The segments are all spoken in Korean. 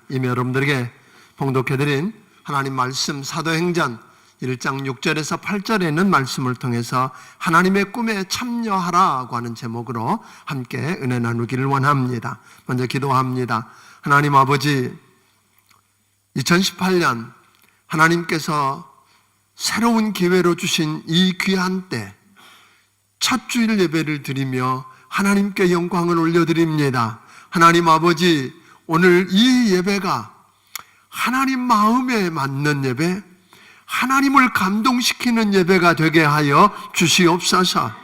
이미 여러분들에게 봉독해드린 하나님 말씀 사도행전 1장 6절에서 8절에 있는 말씀을 통해서 하나님의 꿈에 참여하라고 하는 제목으로 함께 은혜 나누기를 원합니다. 먼저 기도합니다. 하나님 아버지, 2018년 하나님께서 새로운 기회로 주신 이 귀한 때 첫 주일 예배를 드리며 하나님께 영광을 올려드립니다. 하나님 아버지, 오늘 이 예배가 하나님 마음에 맞는 예배, 하나님을 감동시키는 예배가 되게 하여 주시옵소서.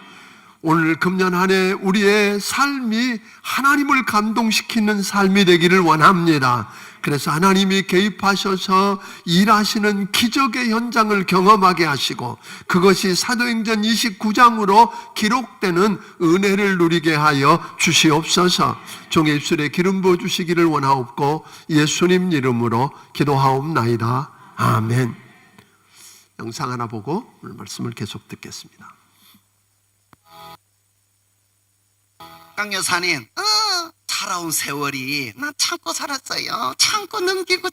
오늘 금년 한 해 우리의 삶이 하나님을 감동시키는 삶이 되기를 원합니다. 그래서 하나님이 개입하셔서 일하시는 기적의 현장을 경험하게 하시고 그것이 사도행전 29장으로 기록되는 은혜를 누리게 하여 주시옵소서. 종의 입술에 기름 부어 주시기를 원하옵고 예수님 이름으로 기도하옵나이다. 아멘. 영상 하나 보고 오늘 말씀을 계속 듣겠습니다. 강 여사님, 살아온 세월이 나 참고 살았어요. 참고 넘기고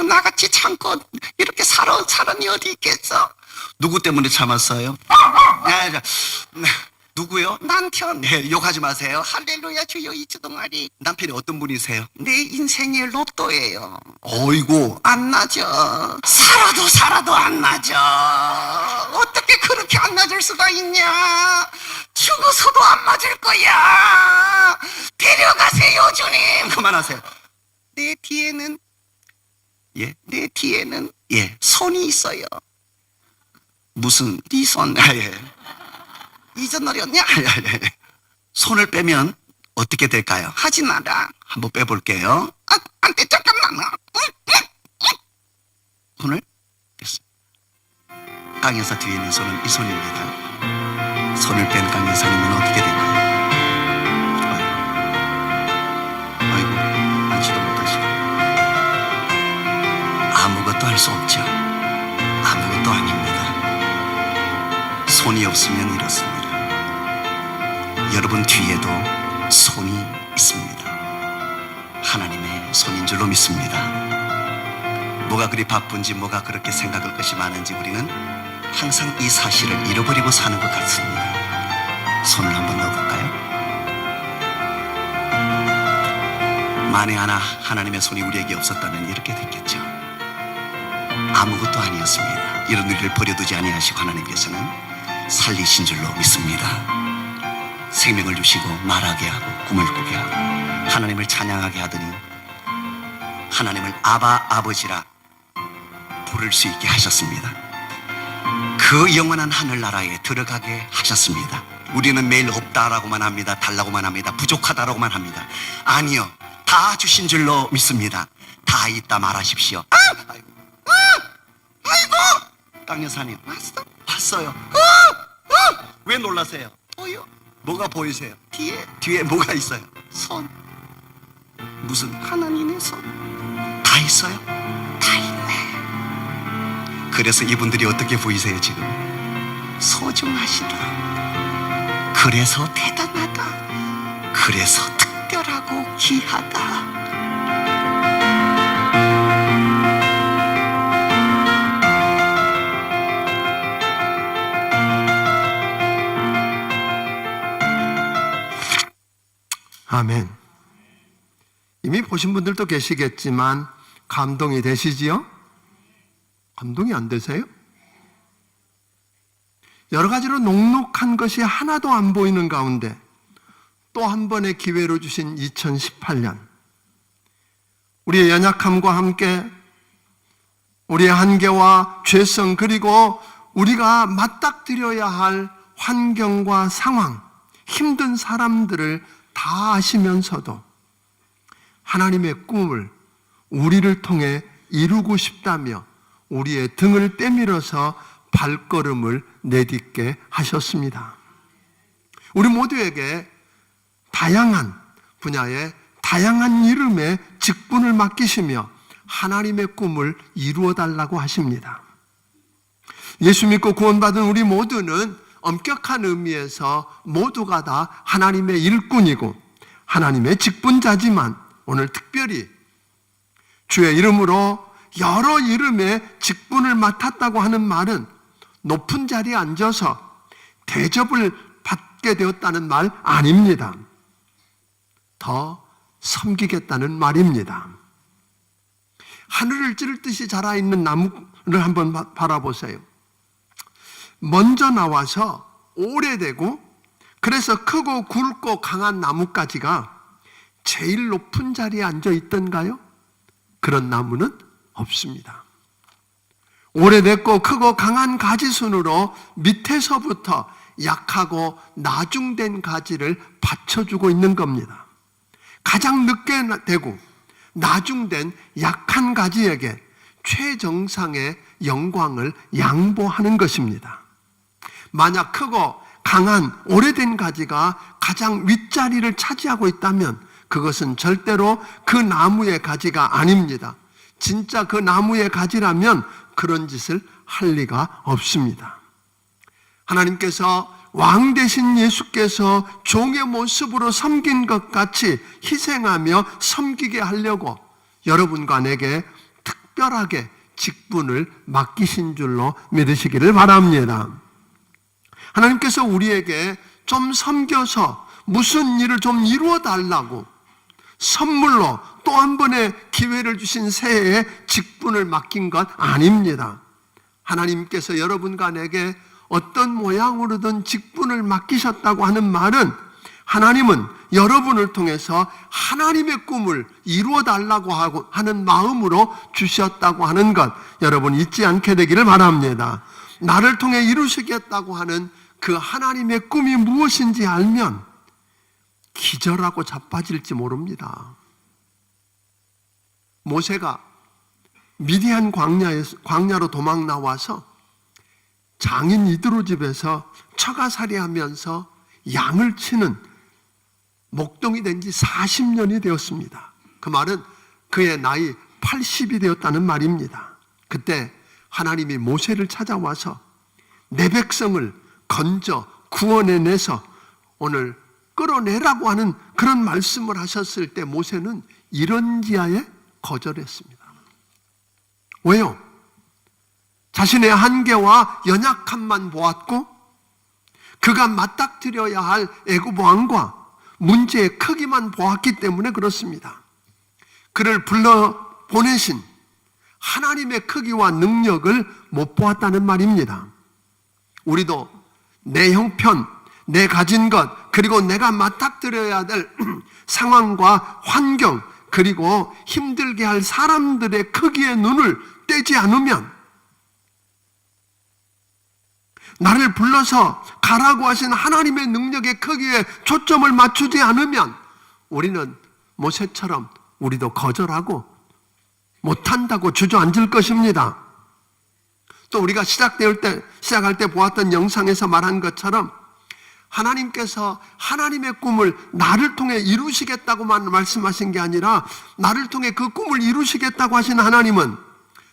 나같이 참고 이렇게 살아온 사람이 어디 있겠어? 누구 때문에 참았어요? 누구요? 남편. 네, 욕하지 마세요. 할렐루야 주여 이 주동아리. 남편이 어떤 분이세요? 내 인생의 로또예요. 어이구, 안 나죠. 살아도 안 나죠. 어떻게 그렇게 안 맞을 수가 있냐? 죽어서도 안 맞을 거야. 데려가세요 주님. 그만하세요. 내 뒤에는 손이 있어요. 무슨 네 손? 이전 노래였냐? 손을 빼면 어떻게 될까요? 하지 마라. 한번 빼볼게요. 안 돼, 잠깐만. 손을 뺐습니다. 강 여사 뒤에 있는 손은 이 손입니다. 손을 뺀 강 여사님은 어떻게 될까요? 아이고, 앉지도 못하시고 아무것도 할 수 없죠. 아무것도 아닙니다. 손이 없으면 이렇습니다. 여러분 뒤에도 손이 있습니다. 하나님의 손인 줄로 믿습니다. 뭐가 그리 바쁜지, 뭐가 그렇게 생각할 것이 많은지 우리는 항상 이 사실을 잃어버리고 사는 것 같습니다. 손을 한번 넣어볼까요? 만에 하나 하나님의 손이 우리에게 없었다면 이렇게 됐겠죠. 아무것도 아니었습니다. 이런 우리를 버려두지 아니하시고 하나님께서는 살리신 줄로 믿습니다. 생명을 주시고 말하게 하고 꿈을 꾸게 하고 하나님을 찬양하게 하더니 하나님을 아바 아버지라 부를 수 있게 하셨습니다. 그 영원한 하늘나라에 들어가게 하셨습니다. 우리는 매일 없다라고만 합니다. 달라고만 합니다. 부족하다라고만 합니다. 아니요, 다 주신 줄로 믿습니다. 다 있다 말하십시오. 아이고, 강 여사님 왔어요. 왜 놀라세요? 보여? 뭐가 보이세요? 뒤에 뭐가 있어요? 손. 무슨 하나님의 손? 다 있어요? 다 있네. 그래서 이분들이 어떻게 보이세요 지금? 소중하시다. 그래서 대단하다. 그래서 특별하고 귀하다. 아멘. 이미 보신 분들도 계시겠지만 감동이 되시지요? 감동이 안 되세요? 여러 가지로 녹록한 것이 하나도 안 보이는 가운데 또 한 번의 기회로 주신 2018년, 우리의 연약함과 함께 우리의 한계와 죄성, 그리고 우리가 맞닥뜨려야 할 환경과 상황, 힘든 사람들을 다 아시면서도 하나님의 꿈을 우리를 통해 이루고 싶다며 우리의 등을 때밀어서 발걸음을 내딛게 하셨습니다. 우리 모두에게 다양한 분야의 다양한 이름의 직분을 맡기시며 하나님의 꿈을 이루어 달라고 하십니다. 예수 믿고 구원받은 우리 모두는 엄격한 의미에서 모두가 다 하나님의 일꾼이고 하나님의 직분자지만 오늘 특별히 주의 이름으로 여러 이름의 직분을 맡았다고 하는 말은 높은 자리에 앉아서 대접을 받게 되었다는 말 아닙니다. 더 섬기겠다는 말입니다. 하늘을 찌를 듯이 자라있는 나무를 한번 바라보세요. 먼저 나와서 오래되고 그래서 크고 굵고 강한 나뭇가지가 제일 높은 자리에 앉아 있던가요? 그런 나무는 없습니다. 오래됐고 크고 강한 가지순으로 밑에서부터 약하고 나중된 가지를 받쳐주고 있는 겁니다. 가장 늦게 되고 나중된 약한 가지에게 최정상의 영광을 양보하는 것입니다. 만약 크고 강한 오래된 가지가 가장 윗자리를 차지하고 있다면 그것은 절대로 그 나무의 가지가 아닙니다. 진짜 그 나무의 가지라면 그런 짓을 할 리가 없습니다. 하나님께서 왕 되신 예수께서 종의 모습으로 섬긴 것 같이 희생하며 섬기게 하려고 여러분과 내게 특별하게 직분을 맡기신 줄로 믿으시기를 바랍니다. 하나님께서 우리에게 좀 섬겨서 무슨 일을 좀 이루어 달라고 선물로 또 한 번의 기회를 주신 새해에 직분을 맡긴 것 아닙니다. 하나님께서 여러분과 내게 어떤 모양으로든 직분을 맡기셨다고 하는 말은 하나님은 여러분을 통해서 하나님의 꿈을 이루어 달라고 하는 마음으로 주셨다고 하는 것 여러분 잊지 않게 되기를 바랍니다. 나를 통해 이루시겠다고 하는 그 하나님의 꿈이 무엇인지 알면 기절하고 자빠질지 모릅니다. 모세가 미디안 광야로 도망 나와서 장인 이드로 집에서 처가살이 하면서 양을 치는 목동이 된 지 40년이 되었습니다. 그 말은 그의 나이 80이 되었다는 말입니다. 그때 하나님이 모세를 찾아와서 내 백성을 건져 구원해내서 오늘 끌어내라고 하는 그런 말씀을 하셨을 때 모세는 이런 지하에 거절했습니다. 왜요? 자신의 한계와 연약함만 보았고 그가 맞닥뜨려야 할 애굽 왕과 문제의 크기만 보았기 때문에 그렇습니다. 그를 불러 보내신 하나님의 크기와 능력을 못 보았다는 말입니다. 우리도 내 형편, 내 가진 것, 그리고 내가 맞닥뜨려야 될 상황과 환경, 그리고 힘들게 할 사람들의 크기의 눈을 떼지 않으면, 나를 불러서 가라고 하신 하나님의 능력의 크기에 초점을 맞추지 않으면 우리는 모세처럼 우리도 거절하고 못한다고 주저앉을 것입니다. 또 우리가 시작할 때 보았던 영상에서 말한 것처럼 하나님께서 하나님의 꿈을 나를 통해 이루시겠다고만 말씀하신 게 아니라 나를 통해 그 꿈을 이루시겠다고 하신 하나님은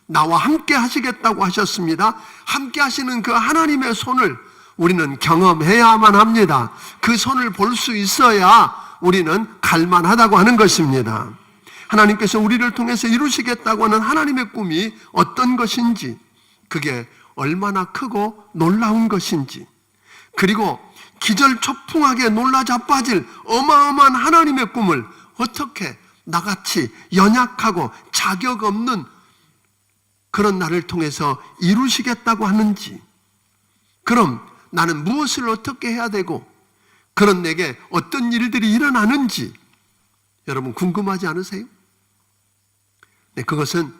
나와 함께 하시겠다고 하셨습니다. 함께 하시는 그 하나님의 손을 우리는 경험해야만 합니다. 그 손을 볼 수 있어야 우리는 갈만하다고 하는 것입니다. 하나님께서 우리를 통해서 이루시겠다고 하는 하나님의 꿈이 어떤 것인지, 그게 얼마나 크고 놀라운 것인지, 그리고 기절초풍하게 놀라 자빠질 어마어마한 하나님의 꿈을 어떻게 나같이 연약하고 자격 없는 그런 나를 통해서 이루시겠다고 하는지, 그럼 나는 무엇을 어떻게 해야 되고 그런 내게 어떤 일들이 일어나는지 여러분 궁금하지 않으세요? 네, 그것은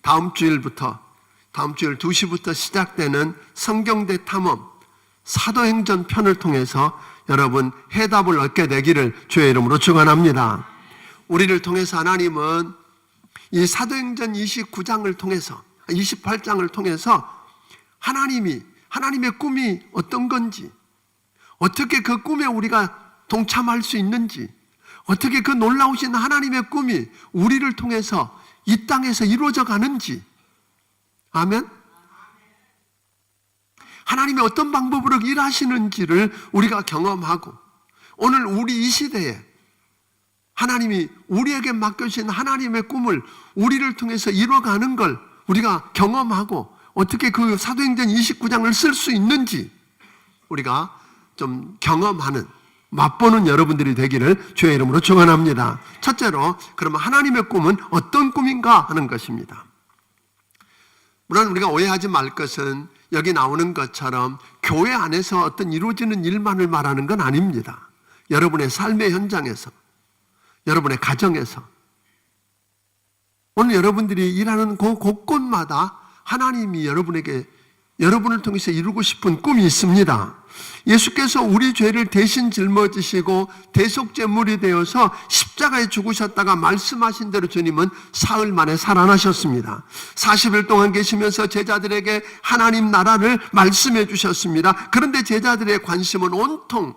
다음 주일 2시부터 시작되는 성경대 탐험 사도행전 편을 통해서 여러분 해답을 얻게 되기를 주의 이름으로 축원합니다. 우리를 통해서 하나님은 이 사도행전 29장을 통해서 28장을 통해서 하나님의 꿈이 어떤 건지, 어떻게 그 꿈에 우리가 동참할 수 있는지, 어떻게 그 놀라우신 하나님의 꿈이 우리를 통해서 이 땅에서 이루어져 가는지, 아멘? 하나님이 어떤 방법으로 일하시는지를 우리가 경험하고 오늘 우리 이 시대에 하나님이 우리에게 맡겨주신 하나님의 꿈을 우리를 통해서 이뤄가는 걸 우리가 경험하고 어떻게 그 사도행전 29장을 쓸 수 있는지 우리가 좀 경험하는, 맛보는 여러분들이 되기를 주의 이름으로 축원합니다. 첫째로, 그러면 하나님의 꿈은 어떤 꿈인가 하는 것입니다. 물론 우리가 오해하지 말 것은 여기 나오는 것처럼 교회 안에서 어떤 이루어지는 일만을 말하는 건 아닙니다. 여러분의 삶의 현장에서, 여러분의 가정에서, 오늘 여러분들이 일하는 그 곳곳마다 하나님이 여러분을 통해서 이루고 싶은 꿈이 있습니다. 예수께서 우리 죄를 대신 짊어지시고 대속제물이 되어서 십자가에 죽으셨다가 말씀하신 대로 주님은 사흘 만에 살아나셨습니다. 40일 동안 계시면서 제자들에게 하나님 나라를 말씀해 주셨습니다. 그런데 제자들의 관심은 온통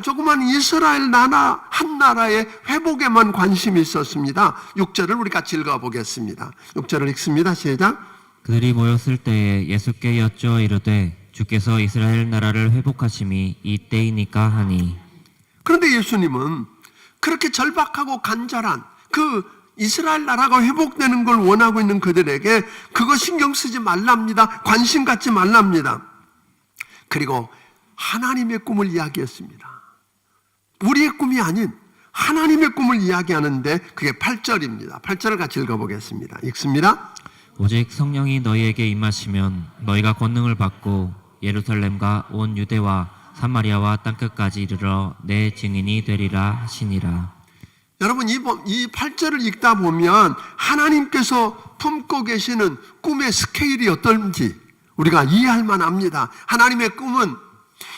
조그만 이스라엘 나라 한 나라의 회복에만 관심이 있었습니다. 6절을 우리 같이 읽어보겠습니다. 6절을 읽습니다. 시작. 그들이 모였을 때에 예수께 여쭈어 이르되 주께서 이스라엘 나라를 회복하심이 이때이니까 하니. 그런데 예수님은 그렇게 절박하고 간절한 그 이스라엘 나라가 회복되는 걸 원하고 있는 그들에게 그거 신경 쓰지 말랍니다. 관심 갖지 말랍니다. 그리고 하나님의 꿈을 이야기했습니다. 우리의 꿈이 아닌 하나님의 꿈을 이야기하는데 그게 8절입니다. 8절을 같이 읽어보겠습니다. 읽습니다. 오직 성령이 너희에게 임하시면 너희가 권능을 받고 예루살렘과 온 유대와 사마리아와 땅끝까지 이르러 내 증인이 되리라 하시니라. 여러분, 이 8절을 읽다 보면 하나님께서 품고 계시는 꿈의 스케일이 어떤지 우리가 이해할 만합니다. 하나님의 꿈은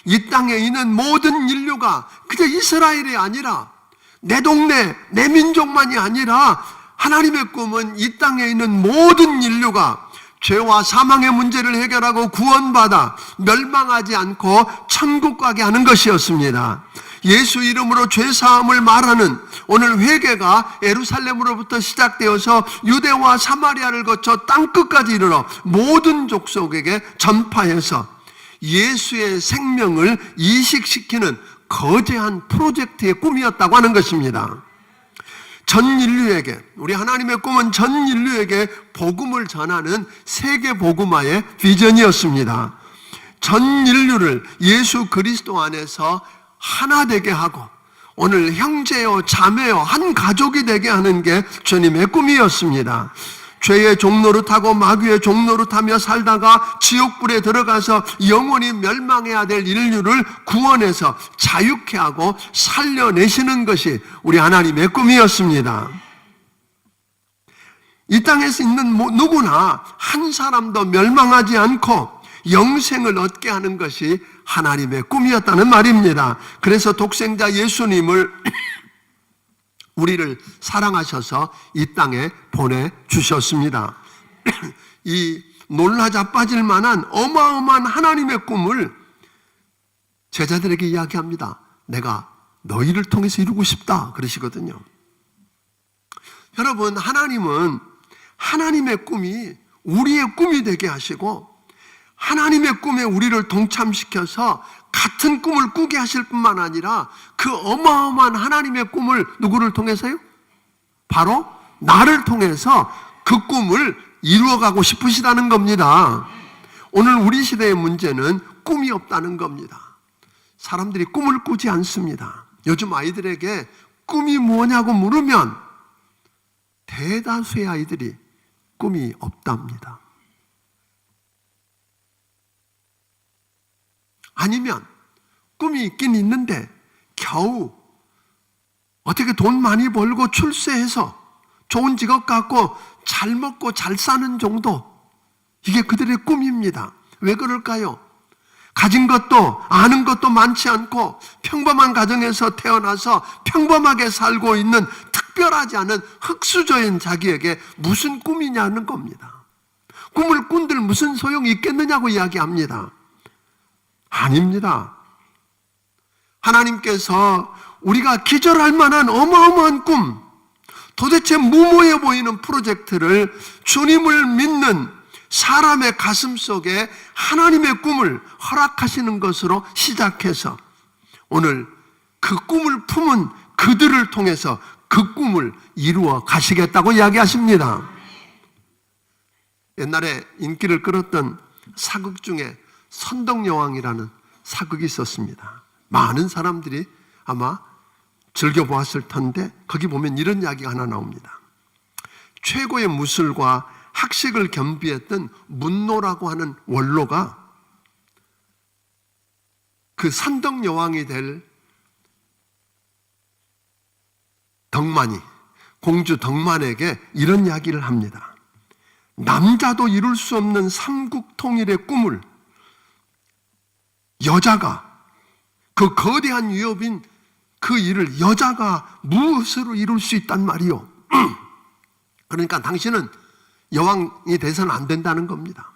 이 땅에 있는 모든 인류가 그저 이스라엘이 아니라 내 동네, 내 민족만이 아니라 하나님의 꿈은 이 땅에 있는 모든 인류가 죄와 사망의 문제를 해결하고 구원받아 멸망하지 않고 천국 가게 하는 것이었습니다. 예수 이름으로 죄사함을 말하는 오늘 회개가 예루살렘으로부터 시작되어서 유대와 사마리아를 거쳐 땅끝까지 이르러 모든 족속에게 전파해서 예수의 생명을 이식시키는 거대한 프로젝트의 꿈이었다고 하는 것입니다. 전 인류에게, 우리 하나님의 꿈은 전 인류에게 복음을 전하는 세계 복음화의 비전이었습니다. 전 인류를 예수 그리스도 안에서 하나 되게 하고 오늘 형제요 자매요 한 가족이 되게 하는 게 주님의 꿈이었습니다. 죄의 종노릇하고 마귀의 종노릇하며 살다가 지옥불에 들어가서 영원히 멸망해야 될 인류를 구원해서 자유케 하고 살려내시는 것이 우리 하나님의 꿈이었습니다. 이 땅에서 있는 누구나 한 사람도 멸망하지 않고 영생을 얻게 하는 것이 하나님의 꿈이었다는 말입니다. 그래서 독생자 예수님을 우리를 사랑하셔서 이 땅에 보내주셨습니다. 이 놀라 자빠질 만한 어마어마한 하나님의 꿈을 제자들에게 이야기합니다. 내가 너희를 통해서 이루고 싶다 그러시거든요. 여러분, 하나님은 하나님의 꿈이 우리의 꿈이 되게 하시고 하나님의 꿈에 우리를 동참시켜서 같은 꿈을 꾸게 하실 뿐만 아니라 그 어마어마한 하나님의 꿈을 누구를 통해서요? 바로 나를 통해서 그 꿈을 이루어가고 싶으시다는 겁니다. 오늘 우리 시대의 문제는 꿈이 없다는 겁니다. 사람들이 꿈을 꾸지 않습니다. 요즘 아이들에게 꿈이 뭐냐고 물으면 대다수의 아이들이 꿈이 없답니다. 아니면 꿈이 있긴 있는데 겨우 어떻게 돈 많이 벌고 출세해서 좋은 직업 갖고 잘 먹고 잘 사는 정도, 이게 그들의 꿈입니다. 왜 그럴까요? 가진 것도 아는 것도 많지 않고 평범한 가정에서 태어나서 평범하게 살고 있는 특별하지 않은 흙수저인 자기에게 무슨 꿈이냐는 겁니다. 꿈을 꾼들 무슨 소용이 있겠느냐고 이야기합니다. 아닙니다. 하나님께서 우리가 기절할 만한 어마어마한 꿈, 도대체 무모해 보이는 프로젝트를 주님을 믿는 사람의 가슴 속에 하나님의 꿈을 허락하시는 것으로 시작해서 오늘 그 꿈을 품은 그들을 통해서 그 꿈을 이루어 가시겠다고 이야기하십니다. 옛날에 인기를 끌었던 사극 중에 선덕여왕이라는 사극이 있었습니다. 많은 사람들이 아마 즐겨보았을 텐데 거기 보면 이런 이야기가 하나 나옵니다. 최고의 무술과 학식을 겸비했던 문노라고 하는 원로가 그 선덕여왕이 될 덕만이, 공주 덕만에게 이런 이야기를 합니다. 남자도 이룰 수 없는 삼국통일의 꿈을 여자가, 그 거대한 위협인 그 일을 여자가 무엇으로 이룰 수 있단 말이요. 그러니까 당신은 여왕이 돼서는 안 된다는 겁니다.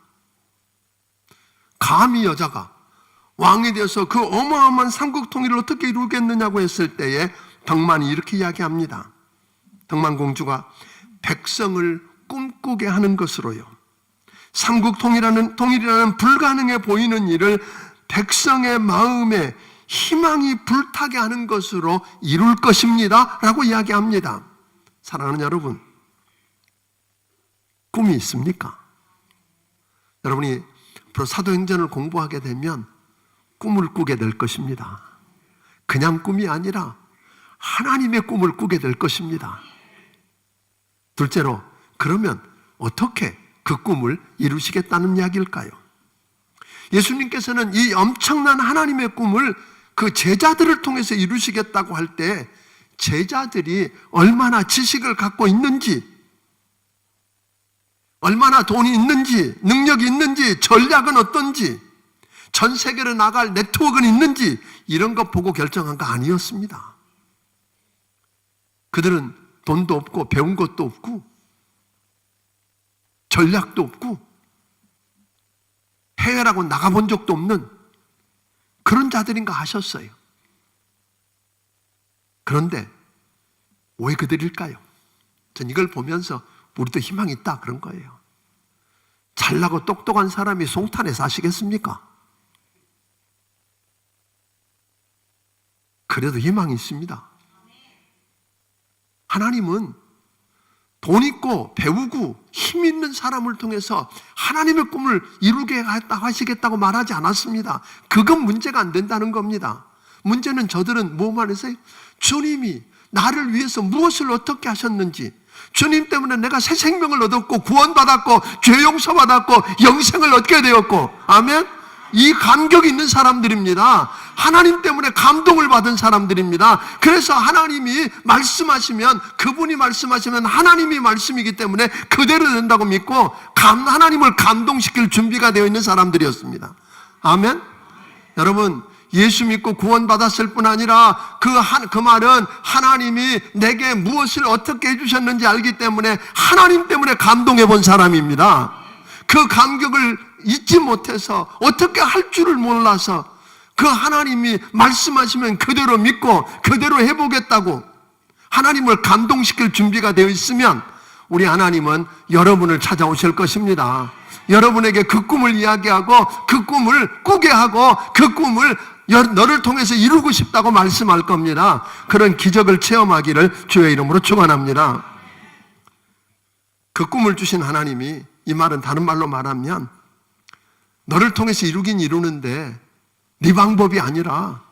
감히 여자가 왕이 되어서 그 어마어마한 삼국통일을 어떻게 이루겠느냐고 했을 때에 덕만이 이렇게 이야기합니다. 덕만공주가 백성을 꿈꾸게 하는 것으로요, 삼국통일이라는 불가능해 보이는 일을 백성의 마음에 희망이 불타게 하는 것으로 이룰 것입니다 라고 이야기합니다. 사랑하는 여러분, 꿈이 있습니까? 여러분이 앞으로 사도행전을 공부하게 되면 꿈을 꾸게 될 것입니다. 그냥 꿈이 아니라 하나님의 꿈을 꾸게 될 것입니다. 둘째로, 그러면 어떻게 그 꿈을 이루시겠다는 이야기일까요? 예수님께서는 이 엄청난 하나님의 꿈을 그 제자들을 통해서 이루시겠다고 할 때 제자들이 얼마나 지식을 갖고 있는지, 얼마나 돈이 있는지, 능력이 있는지, 전략은 어떤지, 전 세계로 나갈 네트워크는 있는지 이런 것 보고 결정한 거 아니었습니다. 그들은 돈도 없고 배운 것도 없고 전략도 없고 해외라고 나가본 적도 없는 그런 자들인가 하셨어요. 그런데 왜 그들일까요? 전 이걸 보면서 우리도 희망이 있다 그런 거예요. 잘나고 똑똑한 사람이 송탄에 사시겠습니까? 그래도 희망이 있습니다. 하나님은 돈 있고 배우고 힘 있는 사람을 통해서 하나님의 꿈을 이루게 하시겠다고 말하지 않았습니다. 그건 문제가 안 된다는 겁니다. 문제는 저들은 뭐만 해서요? 주님이 나를 위해서 무엇을 어떻게 하셨는지, 주님 때문에 내가 새 생명을 얻었고 구원받았고 죄 용서받았고 영생을 얻게 되었고, 아멘? 이 감격이 있는 사람들입니다. 하나님 때문에 감동을 받은 사람들입니다. 그래서 하나님이 말씀하시면, 그분이 말씀하시면 하나님이 말씀이기 때문에 그대로 된다고 믿고 하나님을 감동시킬 준비가 되어 있는 사람들이었습니다. 아멘? 여러분, 예수 믿고 구원받았을 뿐 아니라 그 말은 하나님이 내게 무엇을 어떻게 해주셨는지 알기 때문에 하나님 때문에 감동해 본 사람입니다. 그 감격을 잊지 못해서 어떻게 할 줄을 몰라서 그 하나님이 말씀하시면 그대로 믿고 그대로 해보겠다고 하나님을 감동시킬 준비가 되어 있으면 우리 하나님은 여러분을 찾아오실 것입니다. 여러분에게 그 꿈을 이야기하고 그 꿈을 꾸게 하고 그 꿈을 너를 통해서 이루고 싶다고 말씀할 겁니다. 그런 기적을 체험하기를 주의 이름으로 축원합니다. 그 꿈을 주신 하나님이, 이 말은 다른 말로 말하면 너를 통해서 이루긴 이루는데 네 방법이 아니라,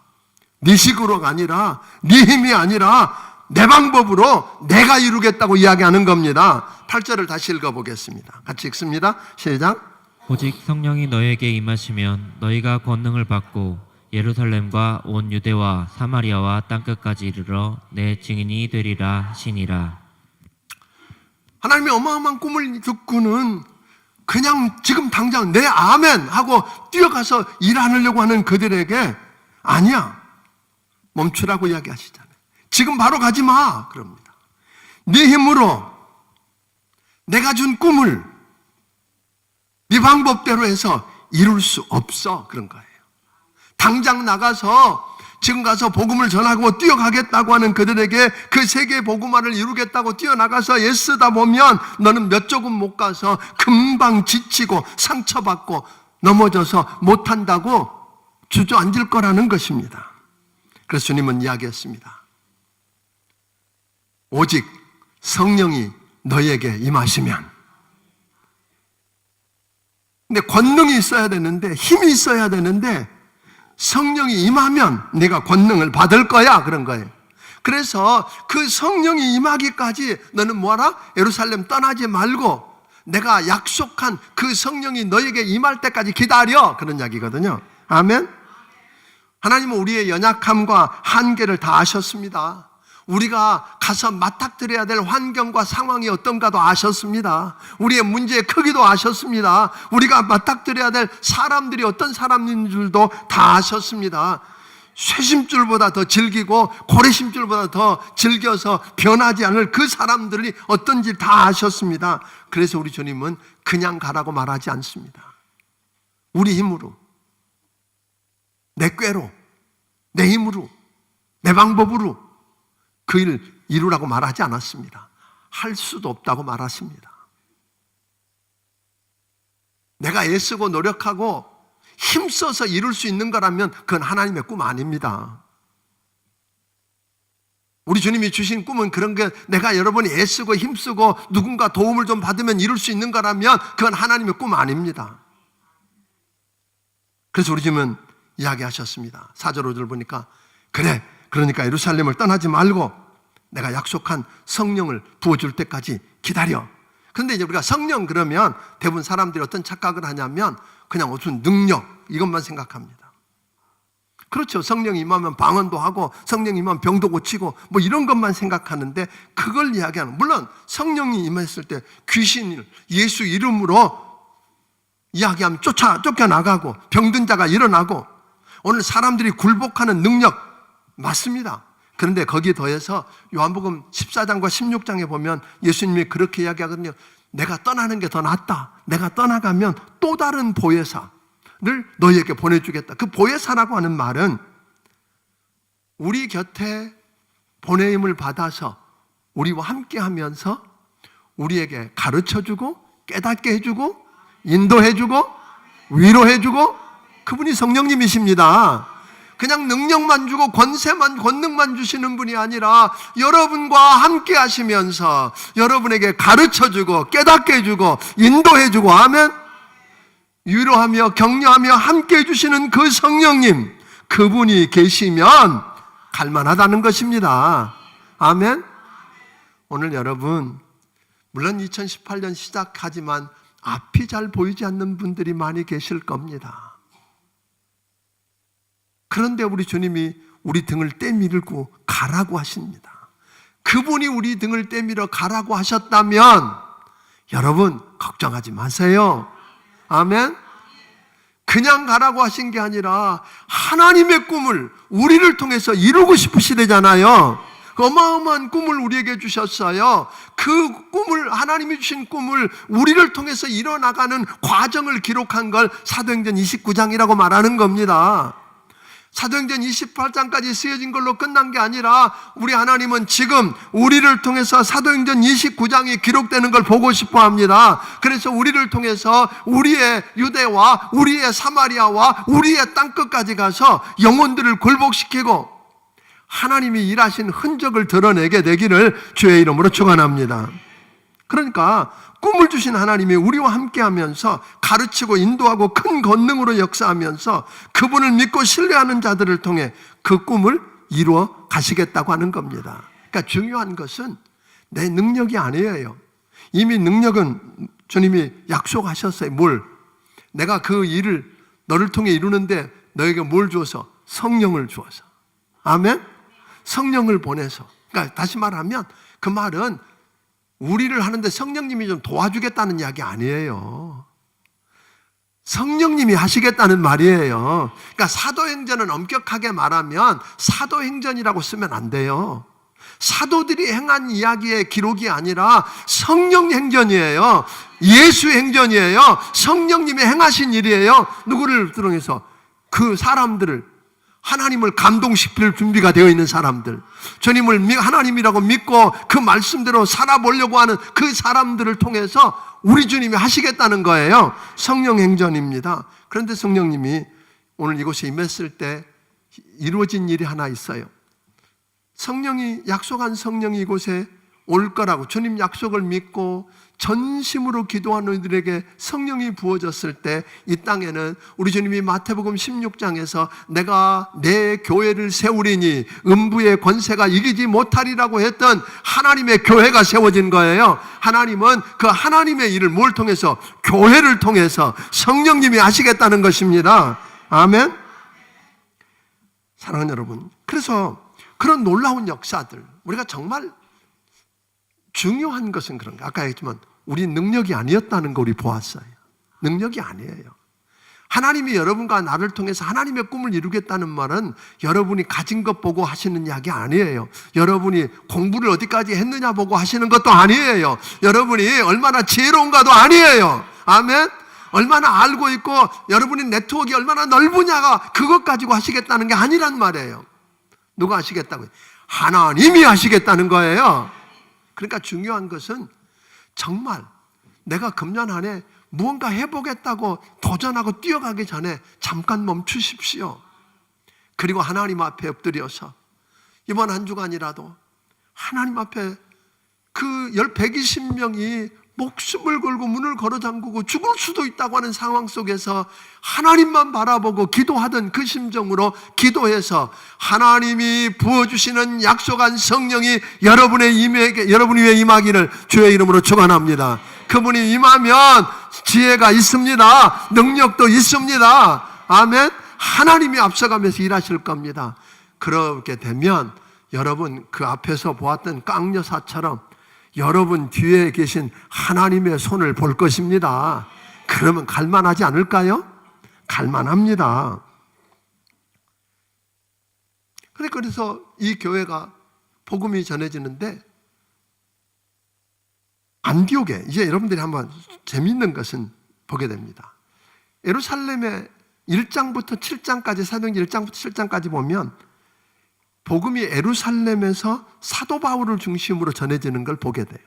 네 식으로가 아니라, 네 힘이 아니라 내 방법으로 내가 이루겠다고 이야기하는 겁니다. 8절을 다시 읽어보겠습니다. 같이 읽습니다. 시작. 오직 성령이 너에게 임하시면 너희가 권능을 받고 예루살렘과 온 유대와 사마리아와 땅끝까지 이르러 내 증인이 되리라 하시니라. 하나님이 어마어마한 꿈을 듣고는 그냥 지금 당장 내 아멘 하고 뛰어가서 일 안 하려고 하는 그들에게 아니야, 멈추라고 이야기하시잖아요. 지금 바로 가지 마 그럽니다. 네 힘으로 내가 준 꿈을 네 방법대로 해서 이룰 수 없어 그런 거예요. 당장 나가서 지금 가서 복음을 전하고 뛰어가겠다고 하는 그들에게 그 세계 복음화를 이루겠다고 뛰어나가서 애쓰다 보면 너는 몇 조금 못 가서 금방 지치고 상처받고 넘어져서 못한다고 주저앉을 거라는 것입니다. 그래서 주님은 이야기했습니다. 오직 성령이 너희에게 임하시면. 근데 권능이 있어야 되는데, 힘이 있어야 되는데, 성령이 임하면 내가 권능을 받을 거야, 그런 거예요. 그래서 그 성령이 임하기까지 너는 뭐하라? 예루살렘 떠나지 말고 내가 약속한 그 성령이 너에게 임할 때까지 기다려, 그런 이야기거든요. 아멘. 하나님은 우리의 연약함과 한계를 다 아셨습니다. 우리가 가서 맞닥뜨려야 될 환경과 상황이 어떤가도 아셨습니다. 우리의 문제의 크기도 아셨습니다. 우리가 맞닥뜨려야 될 사람들이 어떤 사람인 줄도 다 아셨습니다. 쇠심줄보다 더 질기고 고래심줄보다 더 질겨서 변하지 않을 그 사람들이 어떤지 다 아셨습니다. 그래서 우리 주님은 그냥 가라고 말하지 않습니다. 우리 힘으로, 내 꾀로, 내 힘으로, 내 방법으로 그 일 이루라고 말하지 않았습니다. 할 수도 없다고 말하십니다. 내가 애쓰고 노력하고 힘써서 이룰 수 있는 거라면 그건 하나님의 꿈 아닙니다. 우리 주님이 주신 꿈은 그런 게 내가 여러분이 애쓰고 힘쓰고 누군가 도움을 좀 받으면 이룰 수 있는 거라면 그건 하나님의 꿈 아닙니다. 그래서 우리 주님은 이야기하셨습니다. 4절 5절 보니까 그래, 그러니까 예루살렘을 떠나지 말고 내가 약속한 성령을 부어줄 때까지 기다려. 그런데 이제 우리가 성령 그러면 대부분 사람들이 어떤 착각을 하냐면 그냥 무슨 능력 이것만 생각합니다. 그렇죠. 성령이 임하면 방언도 하고 성령이 임하면 병도 고치고 뭐 이런 것만 생각하는데 그걸 이야기하는, 물론 성령이 임했을 때 귀신을 예수 이름으로 이야기하면 쫓겨나가고 병든 자가 일어나고 오늘 사람들이 굴복하는 능력 맞습니다. 그런데 거기에 더해서 요한복음 14장과 16장에 보면 예수님이 그렇게 이야기하거든요. 내가 떠나는 게 더 낫다. 내가 떠나가면 또 다른 보혜사를 너희에게 보내주겠다. 그 보혜사라고 하는 말은 우리 곁에 보내임을 받아서 우리와 함께 하면서 우리에게 가르쳐주고 깨닫게 해주고 인도해주고 위로해주고 그분이 성령님이십니다. 그냥 능력만 주고 권능만 주시는 분이 아니라 여러분과 함께 하시면서 여러분에게 가르쳐주고 깨닫게 해주고 인도해주고 아멘. 위로하며 격려하며 함께 해주시는 그 성령님, 그분이 계시면 갈만하다는 것입니다. 아멘. 오늘 여러분 물론 2018년 시작하지만 앞이 잘 보이지 않는 분들이 많이 계실 겁니다. 그런데 우리 주님이 우리 등을 떼밀고 가라고 하십니다. 그분이 우리 등을 떼밀어 가라고 하셨다면 여러분 걱정하지 마세요. 아멘. 그냥 가라고 하신 게 아니라 하나님의 꿈을 우리를 통해서 이루고 싶으시대잖아요. 어마어마한 꿈을 우리에게 주셨어요. 그 꿈을, 하나님이 주신 꿈을 우리를 통해서 이뤄나가는 과정을 기록한 걸 사도행전 29장이라고 말하는 겁니다. 사도행전 28장까지 쓰여진 걸로 끝난 게 아니라 우리 하나님은 지금 우리를 통해서 사도행전 29장이 기록되는 걸 보고 싶어 합니다. 그래서 우리를 통해서 우리의 유대와 우리의 사마리아와 우리의 땅끝까지 가서 영혼들을 굴복시키고 하나님이 일하신 흔적을 드러내게 되기를 주의 이름으로 축원합니다. 그러니까 꿈을 주신 하나님이 우리와 함께하면서 가르치고 인도하고 큰 권능으로 역사하면서 그분을 믿고 신뢰하는 자들을 통해 그 꿈을 이루어 가시겠다고 하는 겁니다. 그러니까 중요한 것은 내 능력이 아니에요. 이미 능력은 주님이 약속하셨어요. 뭘? 내가 그 일을 너를 통해 이루는데 너에게 뭘 주어서? 성령을 주어서. 아멘? 성령을 보내서. 그러니까 다시 말하면 그 말은 우리를 하는데 성령님이 좀 도와주겠다는 이야기 아니에요. 성령님이 하시겠다는 말이에요. 그러니까 사도행전은 엄격하게 말하면 사도행전이라고 쓰면 안 돼요. 사도들이 행한 이야기의 기록이 아니라 성령 행전이에요. 예수 행전이에요. 성령님이 행하신 일이에요. 누구를 통해서? 그 사람들을, 하나님을 감동시킬 준비가 되어 있는 사람들, 주님을 하나님이라고 믿고 그 말씀대로 살아보려고 하는 그 사람들을 통해서 우리 주님이 하시겠다는 거예요. 성령 행전입니다. 그런데 성령님이 오늘 이곳에 임했을 때 이루어진 일이 하나 있어요. 성령이, 약속한 성령이 이곳에 올 거라고 주님 약속을 믿고 전심으로 기도하는 이들에게 성령이 부어졌을 때 이 땅에는 우리 주님이 마태복음 16장에서 내가 내 교회를 세우리니 음부의 권세가 이기지 못하리라고 했던 하나님의 교회가 세워진 거예요. 하나님은 그 하나님의 일을 뭘 통해서? 교회를 통해서 성령님이 하시겠다는 것입니다. 아멘. 사랑하는 여러분, 그래서 그런 놀라운 역사들, 우리가 정말 중요한 것은 그런가? 아까 얘기했지만 우리 능력이 아니었다는 거 우리 보았어요. 능력이 아니에요. 하나님이 여러분과 나를 통해서 하나님의 꿈을 이루겠다는 말은 여러분이 가진 것 보고 하시는 이야기 아니에요. 여러분이 공부를 어디까지 했느냐 보고 하시는 것도 아니에요. 여러분이 얼마나 지혜로운가도 아니에요. 아멘? 얼마나 알고 있고 여러분의 네트워크가 얼마나 넓으냐가 그것 가지고 하시겠다는 게 아니란 말이에요. 누가 하시겠다고요? 하나님이 하시겠다는 거예요. 그러니까 중요한 것은 정말 내가 금년 안에 무언가 해보겠다고 도전하고 뛰어가기 전에 잠깐 멈추십시오. 그리고 하나님 앞에 엎드려서 이번 한 주간이라도 하나님 앞에 그 120명이 목숨을 걸고 문을 걸어 잠그고 죽을 수도 있다고 하는 상황 속에서 하나님만 바라보고 기도하던 그 심정으로 기도해서 하나님이 부어주시는 약속한 성령이 여러분 위에 임하기를 주의 이름으로 축원합니다. 그분이 임하면 지혜가 있습니다. 능력도 있습니다. 아멘. 하나님이 앞서가면서 일하실 겁니다. 그렇게 되면 여러분 그 앞에서 보았던 깡여사처럼 여러분 뒤에 계신 하나님의 손을 볼 것입니다. 그러면 갈만하지 않을까요? 갈만합니다. 그래서 이 교회가 복음이 전해지는데 안디옥에 이제 여러분들이 한번 재미있는 것은 보게 됩니다. 예루살렘의 1장부터 7장까지 사도행전 1장부터 7장까지 보면 복음이 예루살렘에서 사도 바울을 중심으로 전해지는 걸 보게 돼요.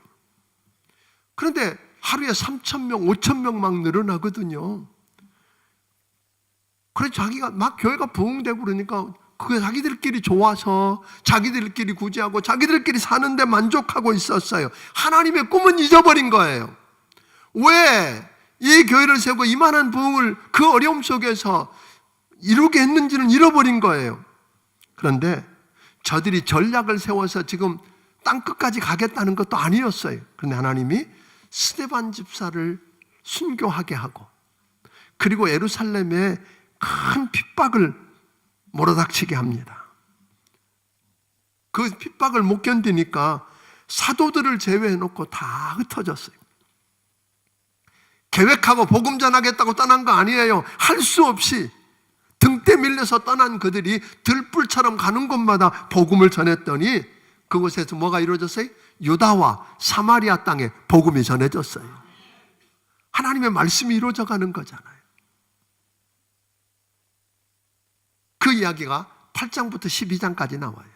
그런데 하루에 3,000명, 5,000명 막 늘어나거든요. 그래서 자기가 막 교회가 부흥되고 그러니까 그게 자기들끼리 좋아서 자기들끼리 구제하고 자기들끼리 사는데 만족하고 있었어요. 하나님의 꿈은 잊어버린 거예요. 왜 이 교회를 세우고 이만한 부흥을 그 어려움 속에서 이루게 했는지는 잃어버린 거예요. 그런데 저들이 전략을 세워서 지금 땅끝까지 가겠다는 것도 아니었어요. 그런데 하나님이 스데반 집사를 순교하게 하고 그리고 예루살렘에 큰 핍박을 몰아닥치게 합니다. 그 핍박을 못 견디니까 사도들을 제외해놓고 다 흩어졌어요. 계획하고 복음 전하겠다고 떠난 거 아니에요. 할 수 없이 등대 밀려서 떠난 그들이 들불처럼 가는 곳마다 복음을 전했더니 그곳에서 뭐가 이루어졌어요? 유다와 사마리아 땅에 복음이 전해졌어요. 하나님의 말씀이 이루어져 가는 거잖아요. 그 이야기가 8장부터 12장까지 나와요.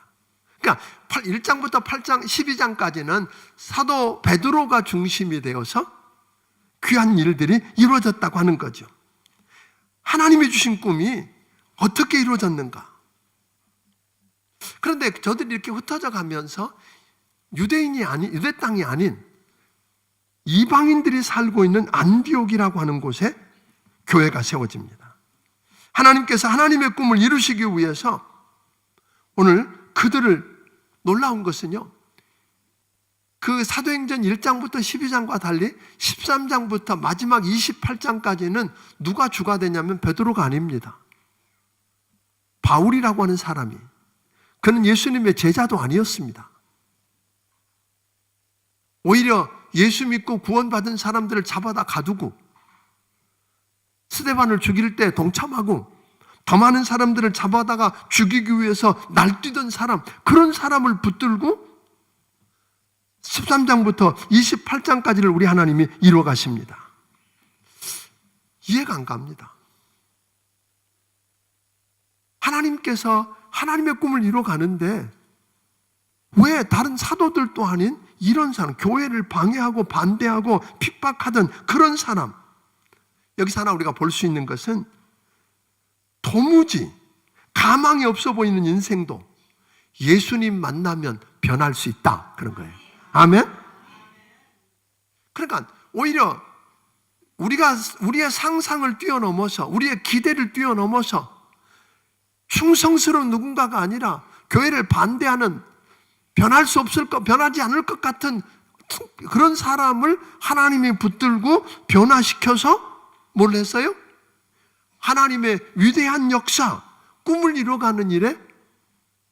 그러니까 1장부터 8장 12장까지는 사도 베드로가 중심이 되어서 귀한 일들이 이루어졌다고 하는 거죠. 하나님이 주신 꿈이 어떻게 이루어졌는가? 그런데 저들이 이렇게 흩어져 가면서 유대 땅이 아닌 이방인들이 살고 있는 안디옥이라고 하는 곳에 교회가 세워집니다. 하나님께서 하나님의 꿈을 이루시기 위해서 오늘 그들을 놀라운 것은요, 그 사도행전 1장부터 12장과 달리 13장부터 마지막 28장까지는 누가 주가 되냐면 베드로가 아닙니다. 바울이라고 하는 사람이, 그는 예수님의 제자도 아니었습니다. 오히려 예수 믿고 구원받은 사람들을 잡아다 가두고 스데반을 죽일 때 동참하고 더 많은 사람들을 잡아다가 죽이기 위해서 날뛰던 사람, 그런 사람을 붙들고 13장부터 28장까지를 우리 하나님이 이루어 가십니다. 이해가 안 갑니다. 하나님께서 하나님의 꿈을 이루어 가는데 왜 다른 사도들도 아닌 이런 사람, 교회를 방해하고 반대하고 핍박하던 그런 사람, 여기서 하나 우리가 볼 수 있는 것은 도무지 가망이 없어 보이는 인생도 예수님 만나면 변할 수 있다, 그런 거예요. 아멘? 그러니까 오히려 우리의 상상을 뛰어넘어서, 우리의 기대를 뛰어넘어서 충성스러운 누군가가 아니라 교회를 반대하는, 변하지 않을 것 같은 그런 사람을 하나님이 붙들고 변화시켜서 뭘 했어요? 하나님의 위대한 역사, 꿈을 이뤄가는 일에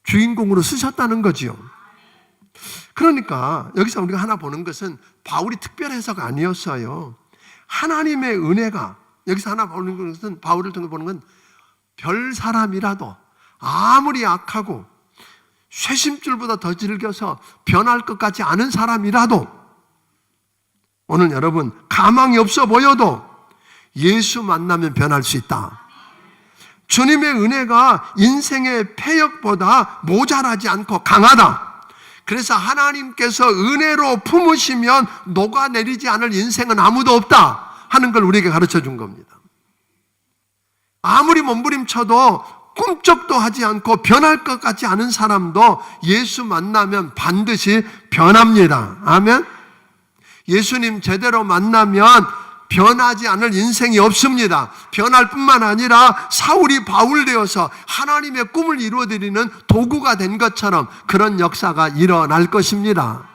주인공으로 쓰셨다는 거지요. 그러니까 여기서 우리가 하나 보는 것은 바울이 특별해서가 아니었어요. 하나님의 은혜가, 여기서 하나 보는 것은, 바울을 통해 보는 건 별 사람이라도 아무리 악하고 쇠심줄보다 더 질겨서 변할 것 같지 않은 사람이라도, 오늘 여러분 가망이 없어 보여도 예수 만나면 변할 수 있다. 주님의 은혜가 인생의 폐역보다 모자라지 않고 강하다. 그래서 하나님께서 은혜로 품으시면 녹아내리지 않을 인생은 아무도 없다 하는 걸 우리에게 가르쳐 준 겁니다. 아무리 몸부림쳐도 꿈쩍도 하지 않고 변할 것 같지 않은 사람도 예수 만나면 반드시 변합니다. 아멘? 예수님 제대로 만나면 변하지 않을 인생이 없습니다. 변할 뿐만 아니라 사울이 바울 되어서 하나님의 꿈을 이루어드리는 도구가 된 것처럼 그런 역사가 일어날 것입니다.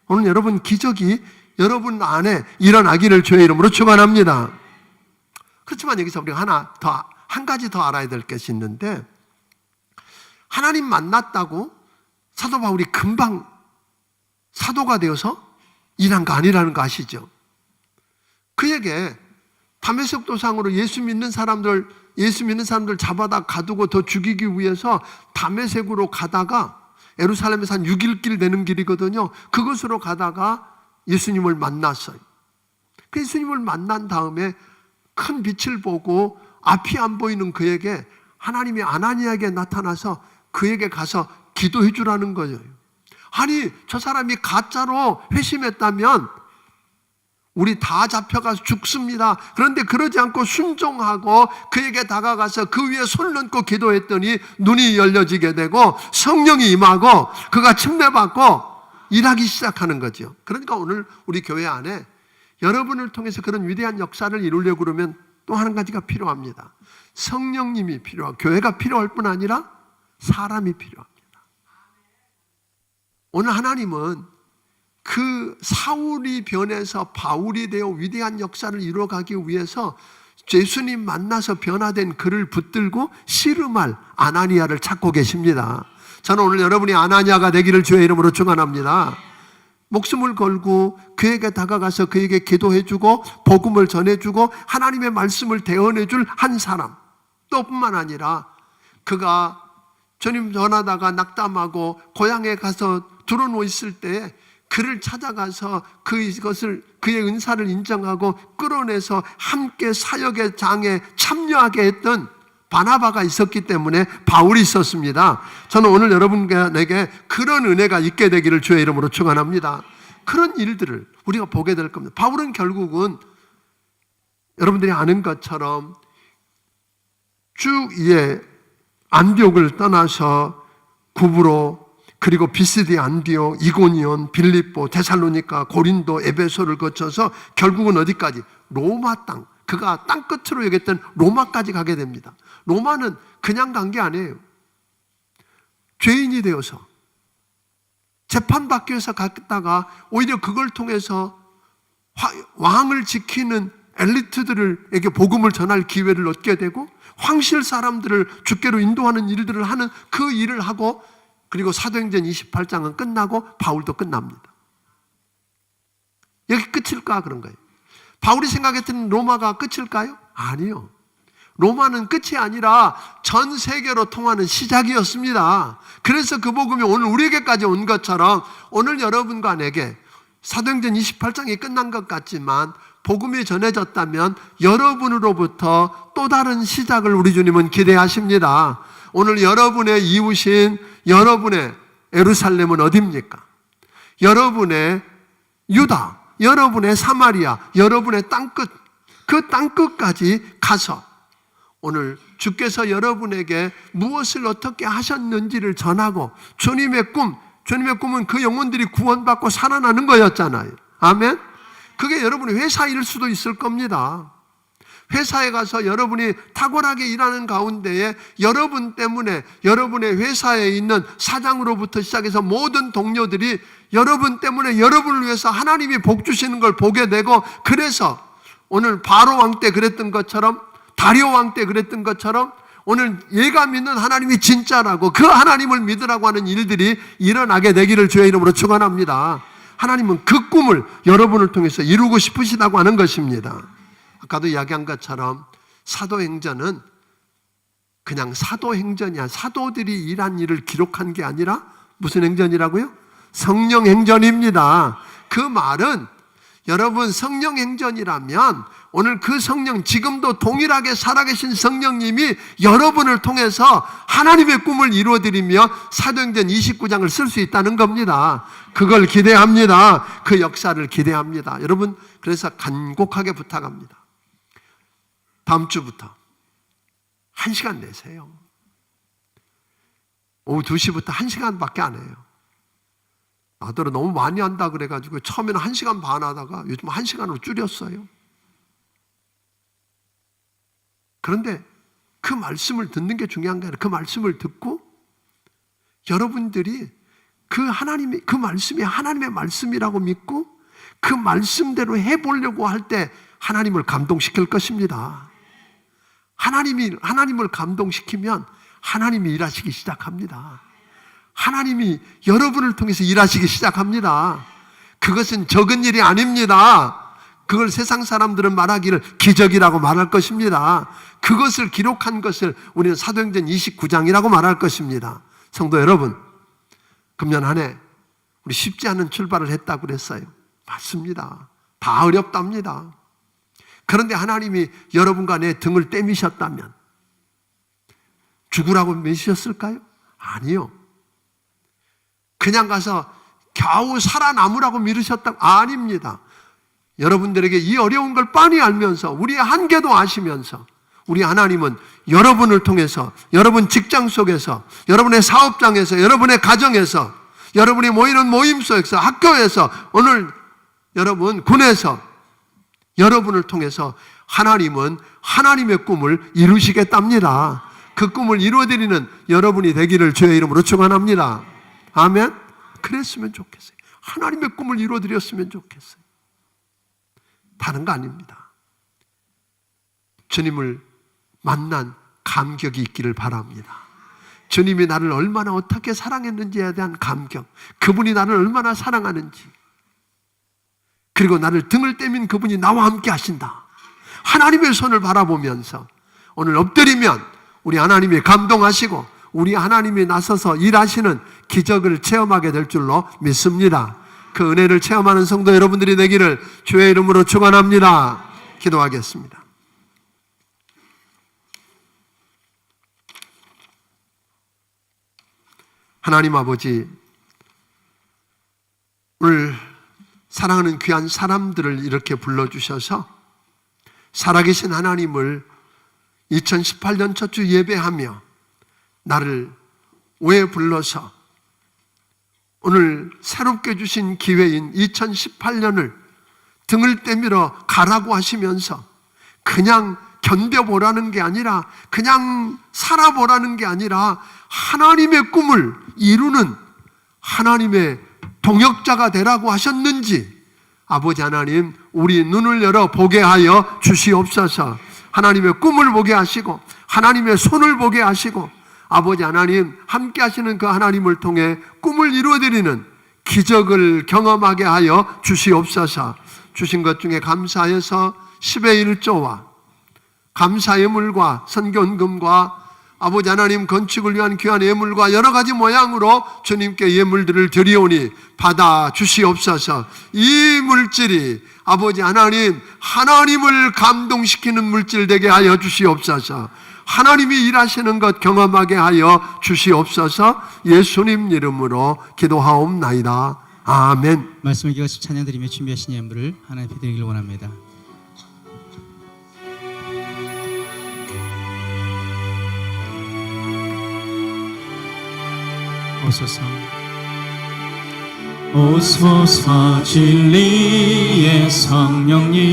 오늘 여러분 기적이 여러분 안에 일어나기를 주의 이름으로 축원합니다. 그렇지만 여기서 우리가 한 가지 더 알아야 될 것이 있는데, 하나님 만났다고 사도 바울이 금방 사도가 되어서 일한 거 아니라는 거 아시죠? 그에게 다메섹 도상으로 예수 믿는 사람들 잡아다 가두고 더 죽이기 위해서 다메섹으로 가다가, 예루살렘에서 한 6일 길 되는 길이거든요. 그것으로 가다가 예수님을 만났어요. 그 예수님을 만난 다음에 큰 빛을 보고 앞이 안 보이는 그에게 하나님이 아나니아에게 나타나서 그에게 가서 기도해 주라는 거예요. 아니, 저 사람이 가짜로 회심했다면 우리 다 잡혀가서 죽습니다. 그런데 그러지 않고 순종하고 그에게 다가가서 그 위에 손을 얹고 기도했더니 눈이 열려지게 되고 성령이 임하고 그가 침례받고 일하기 시작하는 거죠. 그러니까 오늘 우리 교회 안에 여러분을 통해서 그런 위대한 역사를 이루려고 그러면 또 한 가지가 필요합니다. 성령님이 필요하고 교회가 필요할 뿐 아니라 사람이 필요합니다. 오늘 하나님은 그 사울이 변해서 바울이 되어 위대한 역사를 이루어가기 위해서 예수님 만나서 변화된 그를 붙들고 씨름할 아나니아를 찾고 계십니다. 저는 오늘 여러분이 아나니아가 되기를 주의 이름으로 축원합니다. 목숨을 걸고 그에게 다가가서 그에게 기도해주고 복음을 전해주고 하나님의 말씀을 대언해줄 한 사람, 또 뿐만 아니라 그가 주님 전하다가 낙담하고 고향에 가서 들어누워 있을 때 그를 찾아가서 그의 은사를 인정하고 끌어내서 함께 사역의 장에 참여하게 했던 바나바가 있었기 때문에 바울이 있었습니다. 저는 오늘 여러분에게 그런 은혜가 있게 되기를 주의 이름으로 축원합니다. 그런 일들을 우리가 보게 될 겁니다. 바울은 결국은 여러분들이 아는 것처럼 쭉 안디옥을 떠나서 구브로, 그리고 비시디, 안디옥, 이고니온, 빌립보, 데살로니가, 고린도, 에베소를 거쳐서 결국은 어디까지? 로마 땅. 그가 땅끝으로 여겼던 로마까지 가게 됩니다. 로마는 그냥 간 게 아니에요. 죄인이 되어서 재판받기 위해서 갔다가 오히려 그걸 통해서 왕을 지키는 엘리트들에게 복음을 전할 기회를 얻게 되고 황실 사람들을 주께로 인도하는 일들을 하는 그 일을 하고, 그리고 사도행전 28장은 끝나고 바울도 끝납니다. 여기 끝일까? 그런 거예요. 바울이 생각했던 로마가 끝일까요? 아니요. 로마는 끝이 아니라 전 세계로 통하는 시작이었습니다. 그래서 그 복음이 오늘 우리에게까지 온 것처럼 오늘 여러분과 내게 사도행전 28장이 끝난 것 같지만 복음이 전해졌다면 여러분으로부터 또 다른 시작을 우리 주님은 기대하십니다. 오늘 여러분의 이웃인 여러분의 예루살렘은 어디입니까? 여러분의 유다, 여러분의 사마리아, 여러분의 땅끝, 그 땅끝까지 가서 오늘 주께서 여러분에게 무엇을 어떻게 하셨는지를 전하고 주님의 꿈, 주님의 꿈은 그 영혼들이 구원받고 살아나는 거였잖아요. 아멘. 그게 여러분의 회사 일 수도 있을 겁니다. 회사에 가서 여러분이 탁월하게 일하는 가운데에 여러분 때문에 여러분의 회사에 있는 사장으로부터 시작해서 모든 동료들이 여러분 때문에 여러분을 위해서 하나님이 복 주시는 걸 보게 되고, 그래서 오늘 바로 왕 때 그랬던 것처럼, 다리오 왕 때 그랬던 것처럼 오늘 얘가 믿는 하나님이 진짜라고, 그 하나님을 믿으라고 하는 일들이 일어나게 되기를 주의 이름으로 축원합니다. 하나님은 그 꿈을 여러분을 통해서 이루고 싶으시다고 하는 것입니다. 아까도 이야기한 것처럼 사도행전은 그냥 사도행전이야. 사도들이 일한 일을 기록한 게 아니라 무슨 행전이라고요? 성령행전입니다. 그 말은 여러분, 성령행전이라면 오늘 그 성령, 지금도 동일하게 살아계신 성령님이 여러분을 통해서 하나님의 꿈을 이루어드리며 사도행전 29장을 쓸 수 있다는 겁니다. 그걸 기대합니다. 그 역사를 기대합니다. 여러분, 그래서 간곡하게 부탁합니다. 다음 주부터 1시간 내세요. 오후 2시부터 1시간밖에 안 해요. 나더러 너무 많이 한다 그래가지고 처음에는 1시간 반 하다가 요즘 1시간으로 줄였어요. 그런데 그 말씀을 듣는 게 중요한 게 아니라 그 말씀을 듣고 여러분들이 그 말씀이 하나님의 말씀이라고 믿고 그 말씀대로 해보려고 할 때 하나님을 감동시킬 것입니다. 하나님을 감동시키면 하나님이 일하시기 시작합니다. 하나님이 여러분을 통해서 일하시기 시작합니다. 그것은 적은 일이 아닙니다. 그걸 세상 사람들은 말하기를 기적이라고 말할 것입니다. 그것을 기록한 것을 우리는 사도행전 29장이라고 말할 것입니다. 성도 여러분, 금년 한 해 우리 쉽지 않은 출발을 했다고 그랬어요. 맞습니다. 다 어렵답니다. 그런데 하나님이 여러분과 내 등을 떼미셨다면 죽으라고 미셨을까요? 아니요. 그냥 가서 겨우 살아남으라고 미루셨다? 아닙니다. 여러분들에게 이 어려운 걸 뻔히 알면서 우리의 한계도 아시면서 우리 하나님은 여러분을 통해서 여러분 직장 속에서 여러분의 사업장에서 여러분의 가정에서 여러분이 모이는 모임 속에서 학교에서 오늘 여러분 군에서 여러분을 통해서 하나님은 하나님의 꿈을 이루시겠답니다. 그 꿈을 이루어드리는 여러분이 되기를 주의 이름으로 축원합니다. 아멘. 그랬으면 좋겠어요. 하나님의 꿈을 이루어드렸으면 좋겠어요. 다른 거 아닙니다. 주님을 만난 감격이 있기를 바랍니다. 주님이 나를 얼마나 어떻게 사랑했는지에 대한 감격, 그분이 나를 얼마나 사랑하는지, 그리고 나를 등을 떼민 그분이 나와 함께 하신다. 하나님의 손을 바라보면서 오늘 엎드리면 우리 하나님이 감동하시고 우리 하나님이 나서서 일하시는 기적을 체험하게 될 줄로 믿습니다. 그 은혜를 체험하는 성도 여러분들이 되기를 주의 이름으로 축원합니다. 기도하겠습니다. 하나님 아버지, 오늘 사랑하는 귀한 사람들을 이렇게 불러주셔서 살아계신 하나님을 2018년 첫 주 예배하며 나를 왜 불러서 오늘 새롭게 주신 기회인 2018년을 등을 떼밀어 가라고 하시면서 그냥 견뎌보라는 게 아니라 그냥 살아보라는 게 아니라 하나님의 꿈을 이루는 하나님의 동역자가 되라고 하셨는지 아버지 하나님, 우리 눈을 열어 보게 하여 주시옵소서. 하나님의 꿈을 보게 하시고 하나님의 손을 보게 하시고 아버지 하나님, 함께 하시는 그 하나님을 통해 꿈을 이루어드리는 기적을 경험하게 하여 주시옵소서. 주신 것 중에 감사해서 10의 1조와 감사 예물과 선견금과 아버지 하나님 건축을 위한 귀한 예물과 여러 가지 모양으로 주님께 예물들을 드리오니 받아 주시옵소서. 이 물질이 아버지 하나님, 하나님을 감동시키는 물질 되게 하여 주시옵소서. 하나님이 일하시는 것 경험하게 하여 주시옵소서. 예수님 이름으로 기도하옵나이다. 아멘. 말씀을 기억하시고 찬양 드리며 준비하신 예물을 하나님 앞에 드리길 원합니다. 오소서. 오소서 진리의 성령님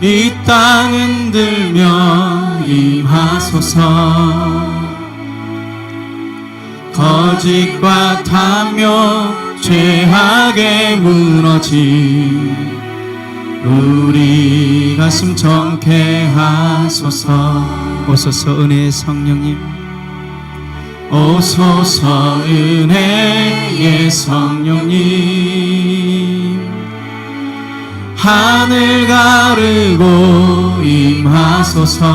이 땅 흔들며 임하소서 거짓과 탐욕 죄악에 무너진 우리 가슴 정케하소서 오소서 은혜의 성령님 오소서 은혜의 성령님 하늘 가르고 임하소서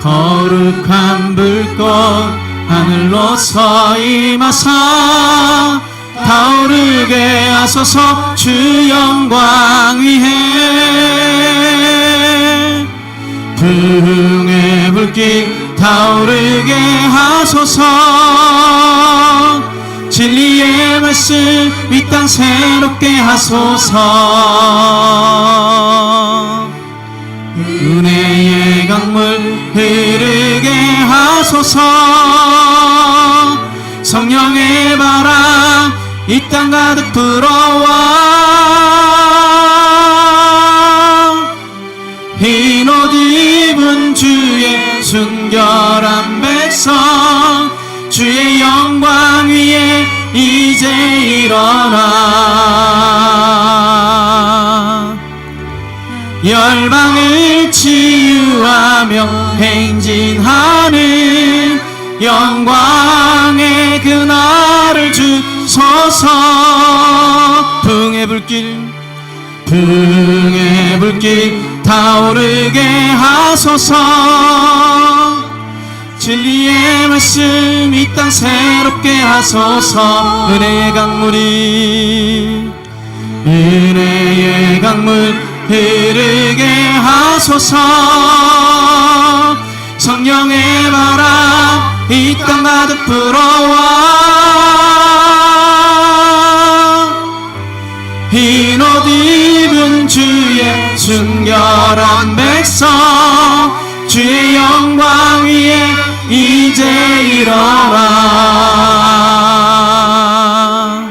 거룩한 불꽃 하늘로서 임하사 타오르게 하소서 주 영광 위에 부흥의 불길 타오르게 하소서 진리의 말씀 이 땅 새롭게 하소서 은혜의 강물 흐르게 하소서 성령의 바람 이 땅 가득 불어와 흰 옷 입은 주의 순결한 백성 주의 영광 위에 이제 일어나 열방을 치유하며 행진하는 영광의 그날을 주소서 부흥의 불길 타오르게 하소서 진리의 말씀 이 땅 새롭게 하소서 은혜의 강물 흐르게 하소서 성령의 바람 이 땅 가득 불어와 흰 옷 입은 주의 순결한 백성 주의 영광 위에 이제 일어나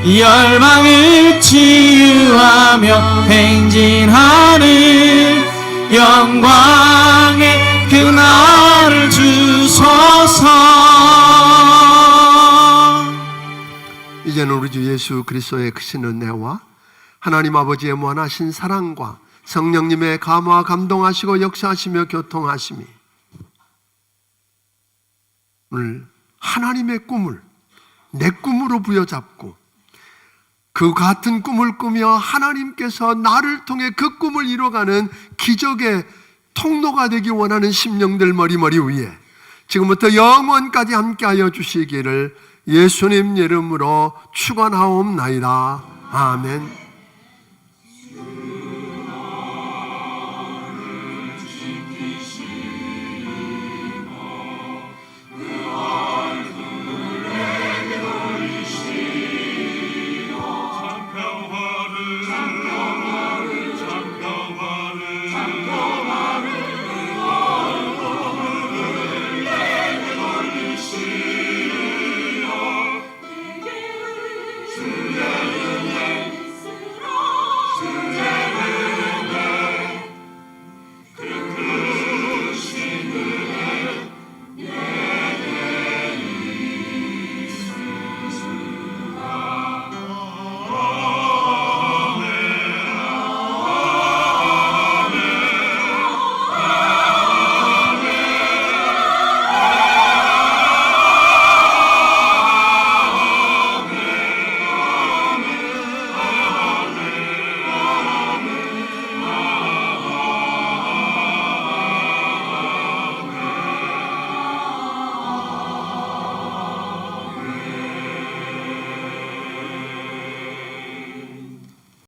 열방을 치유하며 행진하는 영광의 그날을 주소서 이제는 우리 주 예수 그리스도의 크신 은혜와 하나님 아버지의 무한하신 사랑과 성령님의 감화 감동하시고 역사하시며 교통하심이 오늘 하나님의 꿈을 내 꿈으로 부여잡고 그 같은 꿈을 꾸며 하나님께서 나를 통해 그 꿈을 이뤄가는 기적의 통로가 되기 원하는 심령들 머리머리 위에 지금부터 영원까지 함께하여 주시기를 예수님 이름으로 축원하옵나이다. 아멘.